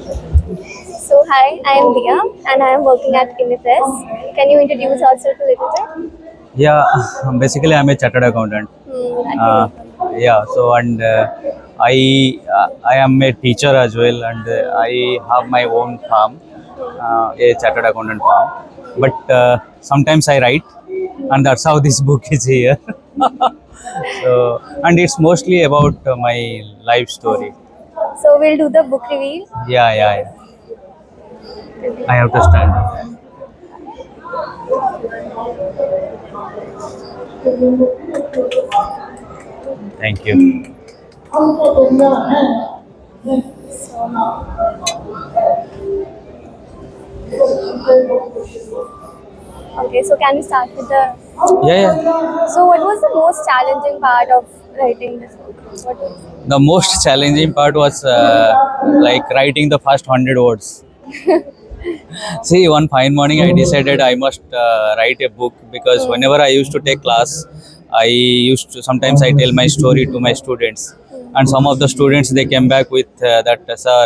So hi, I am Dia and I am working at Press. Can you introduce yourself a little bit? Yeah, basically I'm a chartered accountant. At Uh, yeah, so and I am a teacher as well, and I have my own farm, a chartered accountant farm. But sometimes I write, and that's how this book is here. So and it's mostly about my life story. So we'll do the book reveal. Yeah, yeah, yeah. I have to stand up. Thank you. Okay, so can we start with the? Yeah, yeah. So what was the most challenging part of writing this book? What was? The most challenging part was like writing the first 100 words. See, one fine morning I decided I must write a book because Hmm. whenever I used to take class, I used to sometimes I tell my story to my students, and some of the students they came back with that sir,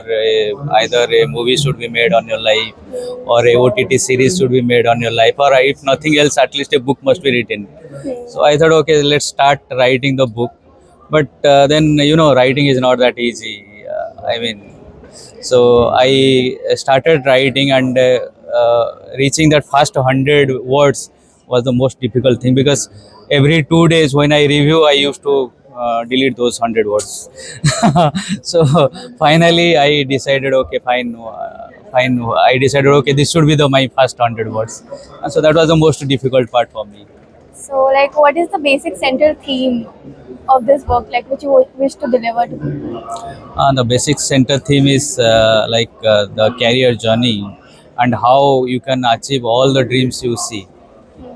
either a movie should be made on your life, or a OTT series should be made on your life, or if nothing else, at least a book must be written. So I thought, okay, let's start writing the book. But then writing is not that easy. I mean, so I started writing, and reaching that first 100 words was the most difficult thing because every 2 days when I review, I used to delete those 100 words. So finally, I decided, okay, fine, fine. I decided, okay, this should be the my first 100 words. And so that was the most difficult part for me. So like, what is the basic central theme of this book? Like, which you wish to deliver to people? The basic center theme is the career journey and how you can achieve all the dreams you see.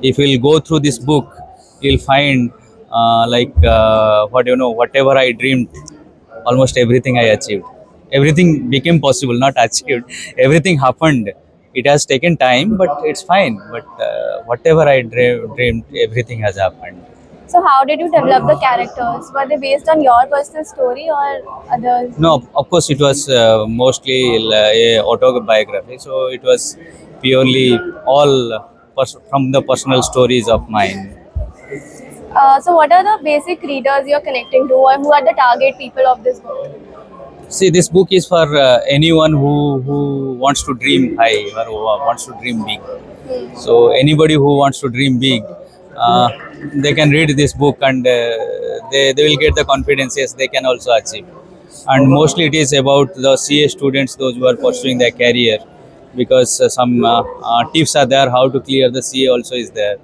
If you'll go through this book, you'll find whatever I dreamed, almost everything I achieved. Everything became possible, not achieved. Everything happened. It has taken time, but it's fine. But whatever I dreamed, everything has happened. So how did you develop the characters? Were they based on your personal story or others? No, of course, it was mostly a autobiography. So it was purely all from the personal stories of mine. So what are the basic readers you're connecting to, or who are the target people of this book? See, this book is for anyone who wants to dream high or who wants to dream big. So anybody who wants to dream big, uh, they can read this book, and they will get the confidence. Yes, they can also achieve. And mostly it is about the CA students, those who are pursuing their career, because some tips are there how to clear the CA also is there.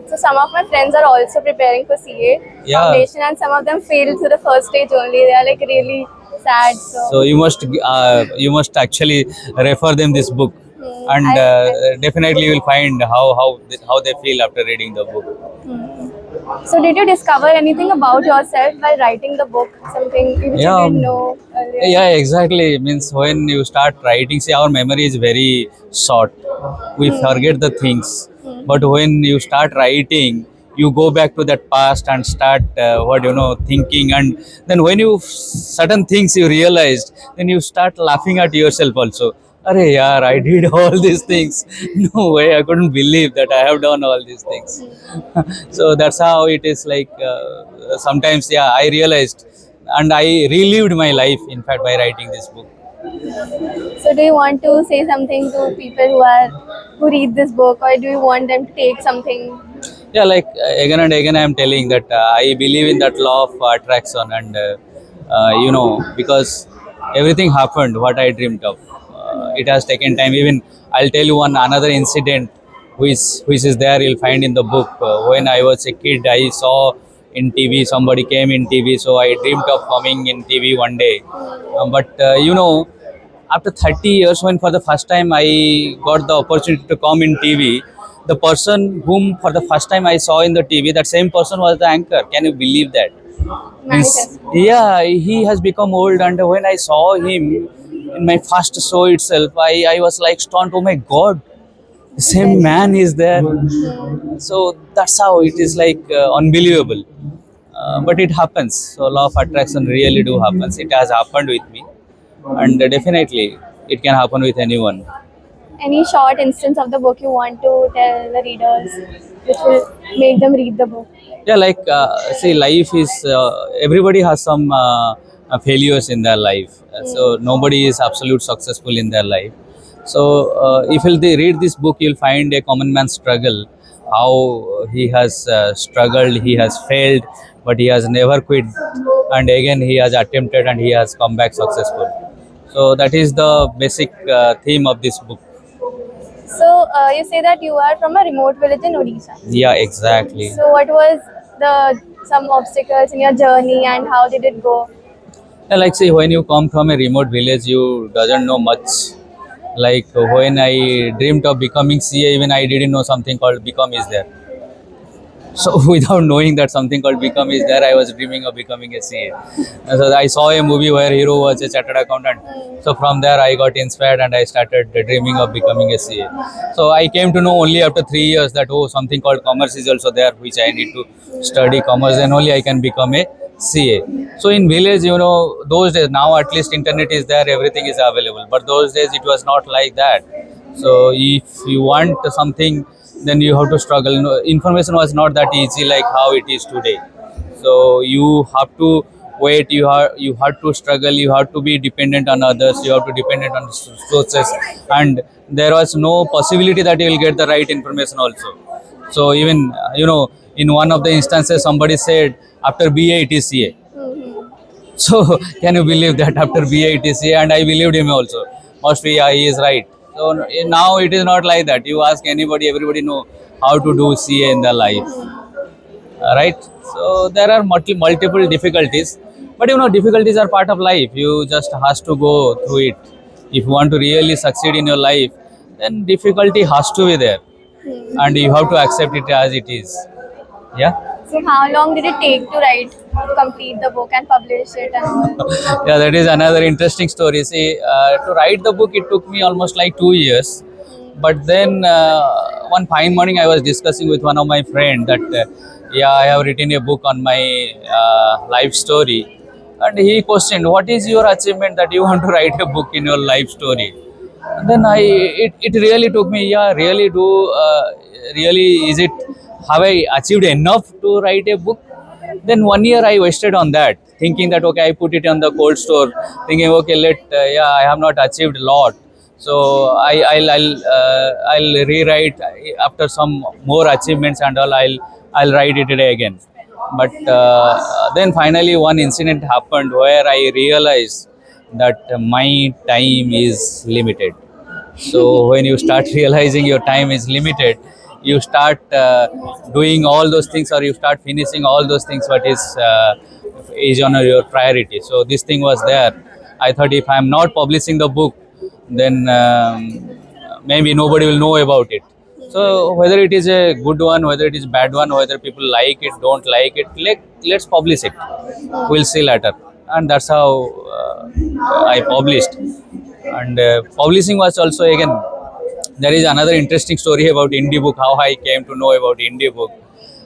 So some of my friends are also preparing for CA Yeah, foundation, and some of them failed to the first stage only. They are like really sad. so So you must actually refer them this book, and I definitely you will find how they feel after reading the book. so did you discover anything about yourself while writing the book? Something which you Yeah, didn't know earlier? yeah, exactly. Means when you start writing, see, our memory is very short. We forget the things. But when you start writing, you go back to that past and start thinking, and then when you certain things you realized, then you start laughing at yourself also. Arey yaar, I did all these things. No way, I couldn't believe that I have done all these things. So that's how it is like. Sometimes, yeah, I realized, and I relived my life, in fact, by writing this book. So do you want to say something to people who read this book, or do you want them to take something? Yeah, like again and again, I'm telling that I believe in that law of attraction, and because everything happened what I dreamed of. It has taken time. Even I'll tell you one another incident, which is there. You'll find in the book. When I was a kid, I saw in TV somebody came in TV, so I dreamed of coming in TV one day. But after 30 years, when for the first time I got the opportunity to come in TV, the person whom for the first time I saw in the TV, that same person was the anchor. Can you believe that? Means, Manifest. yeah, he has become old, and when I saw him in my first show itself, I was like stunned. Oh my God, the same man is there. So that's how it is like unbelievable. But it happens. So law of attraction really do happens. It has happened with me, and definitely. It can happen with anyone. Any short instance of the book you want to tell the readers, which will make them read the book? Yeah, like see, life is everybody has some failures in their life. So nobody is absolute successful in their life. So if you'll read this book, you'll find a common man's struggle, how he has struggled, he has failed, but he has never quit, and again he has attempted and he has come back successful. So that is the basic theme of this book. So you say that you are from a remote village in Odisha. Yeah, exactly. So what was the some obstacles in your journey and how did it go? Yeah, like say when you come from a remote village, you doesn't know much. Like when I dreamed of becoming CA, even I didn't know something called become is there. So without knowing that something called become is there, I was dreaming of becoming a CA. And so I saw a movie where hero was a chartered accountant. So from there I got inspired and I started dreaming of becoming a CA. So I came to know only after 3 years that oh, something called commerce is also there, which I need to study commerce, and only I can become a CA. So in village, those days, now at least internet is there, everything is available. But those days it was not like that. So if you want something, then you have to struggle. Information was not that easy like how it is today. So you have to wait. You have to struggle. You have to be dependent on others. You have to dependent on sources, and there was no possibility that you will get the right information also. So even in one of the instances, somebody said after BA it is CA. So can you believe that after BA it is CA? And I believed him also. Must be, yeah, he is right. So now it is not like that. You ask anybody, everybody know how to do CA in their life, right? So there are multiple difficulties, but difficulties are part of life. You just has to go through it. If you want to really succeed in your life, then difficulty has to be there, and you have to accept it as it is. Yeah. So how long did it take to write, to complete the book and publish it and all? Yeah, that is another interesting story. See, to write the book, it took me almost like 2 years. But then one fine morning, I was discussing with one of my friend that, yeah, I have written a book on my life story, and he questioned, "What is your achievement that you want to write a book in your life story?" And then it really took me, yeah, really do, really is it? Have I achieved enough to write a book? Then 1 year I wasted on that, thinking that okay, I put it on the cold store, thinking okay, yeah, I have not achieved a lot, so I'll rewrite after some more achievements and all. I'll write it today again. But then finally one incident happened where I realized that my time is limited. So when you start realizing your time is limited, you start doing all those things, or you start finishing all those things what is on your priority. So this thing was there. I thought if I'm not publishing the book, then maybe nobody will know about it. So whether it is a good one, whether it is bad one, whether people like it, don't like it, let's publish it. We'll see later. And that's how I published. And publishing was also again, there is another interesting story about indie book, how I came to know about indie book.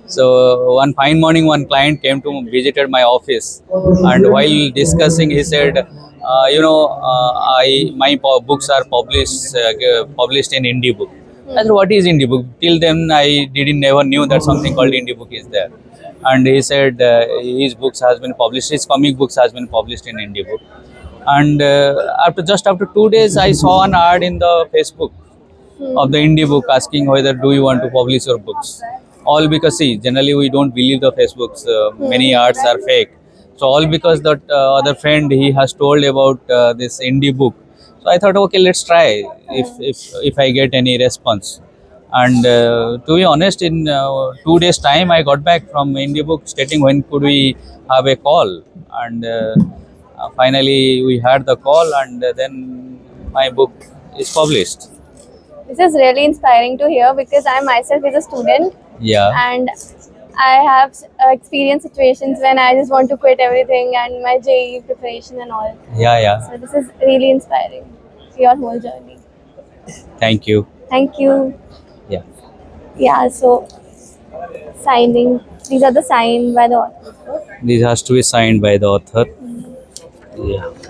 So one fine morning, one client came to visited my office, and while discussing, he said, I my books are published in indie book. I said, what is indie book? Till then I didn't never knew that something called indie book is there. And he said his books has been published, his comic books has been published in indie book. And after 2 days, I saw an ad in the Facebook of the indie book asking whether do you want to publish your books. All because see, generally we don't believe the Facebooks. Many ads are fake. So all because that other friend, he has told about this indie book. So I thought, okay, let's try if I get any response. And to be honest, in 2 days time, I got back from indie book stating when could we have a call. And finally we had the call, and then my book is published. This is really inspiring to hear because I myself is a student Yeah. and I have experienced situations when I just want to quit everything and my JEE preparation and all. Yeah, yeah. So this is really inspiring, your whole journey. Thank you. Thank you. Yeah. Yeah, so signing. These are the signed by the author. This has to be signed by the author. Yeah.